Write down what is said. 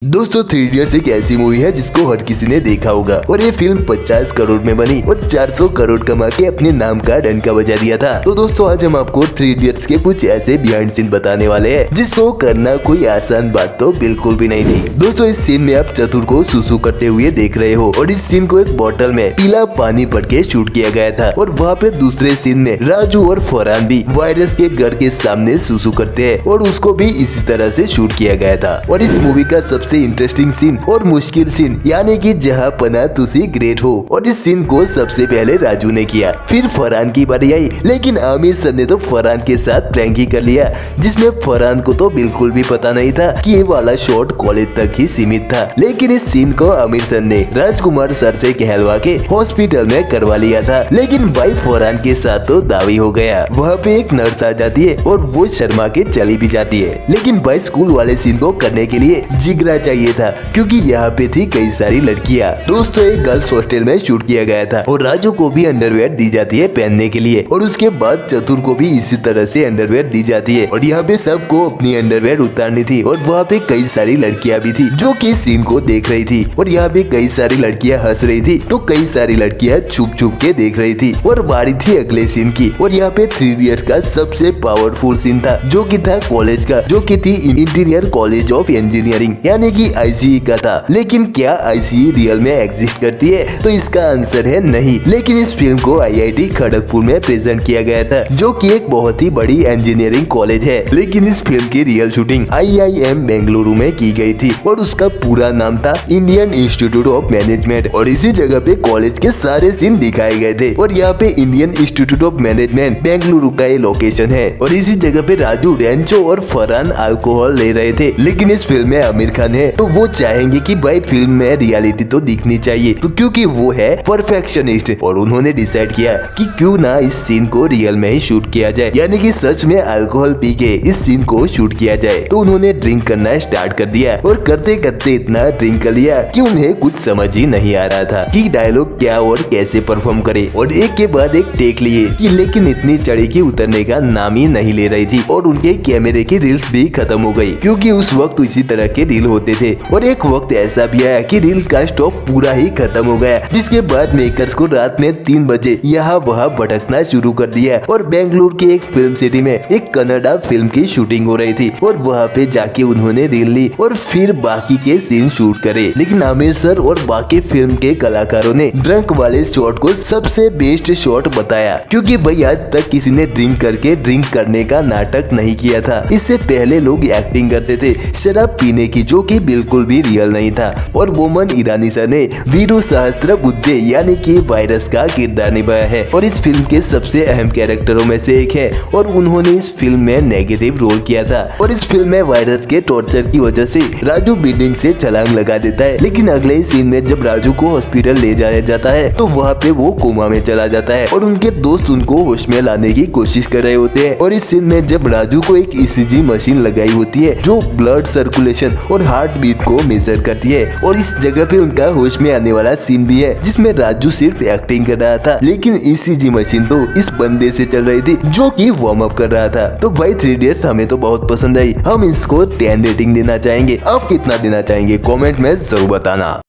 दोस्तों, three idiots एक ऐसी मूवी है जिसको हर किसी ने देखा होगा और ये फिल्म 50 करोड़ में बनी और 400 करोड़ कमा के अपने नाम का डंका बजा दिया था। तो दोस्तों, आज हम आपको थ्री इडियट्स के कुछ ऐसे बिहाइंड सीन बताने वाले हैं जिसको करना कोई आसान बात तो बिल्कुल भी नहीं थी। दोस्तों, इस सीन में आप चतुर को सुसु करते हुए देख रहे हो और इस सीन को एक बोतल में पीला पानी भर के शूट किया गया था और वहाँ पे दूसरे सीन में राजू और फरहान भी वायरस के घर के सामने सुसु करते हैं और उसको भी इसी तरह से शूट किया गया था। और इस मूवी का सबसे इंटरेस्टिंग सीन और मुश्किल सीन यानी कि जहाँ पना तुसी ग्रेट हो, और इस सीन को सबसे पहले राजू ने किया, फिर फरहान की बारी आई, लेकिन आमिर सर ने तो फरहान के साथ प्रैंक ही कर लिया जिसमें फरहान को तो बिल्कुल भी पता नहीं था कि ये वाला शॉट कॉलेज तक ही सीमित था। लेकिन इस सीन को आमिर सर ने राजकुमार सर से कहलवा के हॉस्पिटल में करवा लिया था, लेकिन भाई फरहान के साथ तो दावी हो गया। वहाँ पे एक नर्स आ जाती है और वो शर्मा के चली भी जाती है, लेकिन भाई स्कूल वाले सीन को करने के लिए जिगरा चाहिए था क्योंकि यहाँ पे थी कई सारी लड़कियाँ। दोस्तों, एक गर्ल्स हॉस्टल में शूट किया गया था और राजू को भी अंडरवेयर दी जाती है पहनने के लिए और उसके बाद चतुर को भी इसी तरह से अंडरवेयर दी जाती है और यहाँ पे सबको अपनी अंडरवेयर उतारनी थी और वहाँ पे कई सारी लड़कियाँ भी थी जो कि सीन को देख रही थी और यहाँ पे कई सारी लड़कियाँ हंस रही थी तो कई सारी लड़कियाँ छुप छुप के देख रही थी। और बारी थी अगले सीन की और यहाँ पे थ्री इडियट्स का सबसे पावरफुल सीन था जो कि था कॉलेज का, जो कि थी इंटीरियर कॉलेज ऑफ इंजीनियरिंग यानी कि आईसीई का था। लेकिन क्या आईसीई रियल में एग्जिस्ट करती है? तो इसका आंसर है नहीं। लेकिन इस फिल्म को आईआईटी खड़गपुर में प्रेजेंट किया गया था जो कि एक बहुत ही बड़ी इंजीनियरिंग कॉलेज है। लेकिन इस फिल्म की रियल शूटिंग आईआईएम बेंगलुरु में की गई थी और उसका पूरा नाम था इंडियन इंस्टीट्यूट ऑफ मैनेजमेंट और इसी जगह पे कॉलेज के सारे सीन दिखाए गए थे। और यहाँ पे Indian institute of management Bengaluru का ये लोकेशन है और इसी जगह पे राजू, रेंचो और फरहान अल्कोहल ले रहे थे। लेकिन इस फिल्म में आमिर खान है तो वो चाहेंगे कि भाई फिल्म में रियलिटी तो दिखनी चाहिए, तो क्योंकि वो है परफेक्शनिस्ट और उन्होंने डिसाइड किया कि क्यों ना इस सीन को रियल में ही शूट किया जाए, यानी कि सच में अल्कोहल पी के इस सीन को शूट किया जाए। तो उन्होंने ड्रिंक करना स्टार्ट कर दिया और करते करते इतना ड्रिंक कर लिया कि उन्हें कुछ समझ ही नहीं आ रहा था कि डायलॉग क्या और कैसे परफॉर्म करे और एक के बाद एक टेक लिए कि लेकिन इतनी चढ़ी की उतरने का नाम ही नहीं ले रही थी और उनके कैमरे की रील्स भी खत्म हो गई क्योंकि उस वक्त इसी तरह के रील होते थे। और एक वक्त ऐसा भी आया कि रील का स्टॉक पूरा ही खत्म हो गया, जिसके बाद मेकर्स को रात में 3 बजे यहाँ वहाँ भटकना शुरू कर दिया और बेंगलुरु की एक फिल्म सिटी में एक कन्नड़ा फिल्म की शूटिंग हो रही थी और वहाँ पे जाके उन्होंने रील ली और फिर बाकी के सीन शूट करे। लेकिन आमिर सर और बाकी फिल्म के कलाकारों ने ड्रंक वाले शॉट को सबसे बेस्ट शॉट बताया क्योंकि भाई आज तक किसी ने ड्रिंक करके ड्रिंक करने का नाटक नहीं किया था। इससे पहले लोग एक्टिंग करते थे शराब पीने की जो कि बिल्कुल भी रियल नहीं था। और बोमन ईरानी सर ने वीरू सहस्त्रबुद्धे यानी कि वायरस का किरदार निभाया है और इस फिल्म के सबसे अहम कैरेक्टरों में से एक है और उन्होंने इस फिल्म में नेगेटिव रोल किया था। और इस फिल्म में वायरस के टॉर्चर की वजह से राजू बिल्डिंग से छलांग लगा देता है, लेकिन अगले ही सीन में जब राजू को हॉस्पिटल ले जाया जाता है तो वहाँ पे वो कोमा में चला जाता है और उनके दोस्त उनको होश में लाने की कोशिश कर रहे होते हैं। और इस सीन में जब राजू को एक ईसीजी मशीन लगाई होती है जो ब्लड सर्कुलेशन और हार्ट बीट को मेजर करती है और इस जगह पे उनका होश में आने वाला सीन भी है जिसमें राजू सिर्फ एक्टिंग कर रहा था, लेकिन ईसीजी मशीन तो इस बंदे से चल रही थी जो कि वार्म अप कर रहा था। तो भाई थ्री इडियट्स हमें तो बहुत पसंद आई, हम इसको 10 रेटिंग देना चाहेंगे। आप कितना देना चाहेंगे कमेंट में जरूर बताना।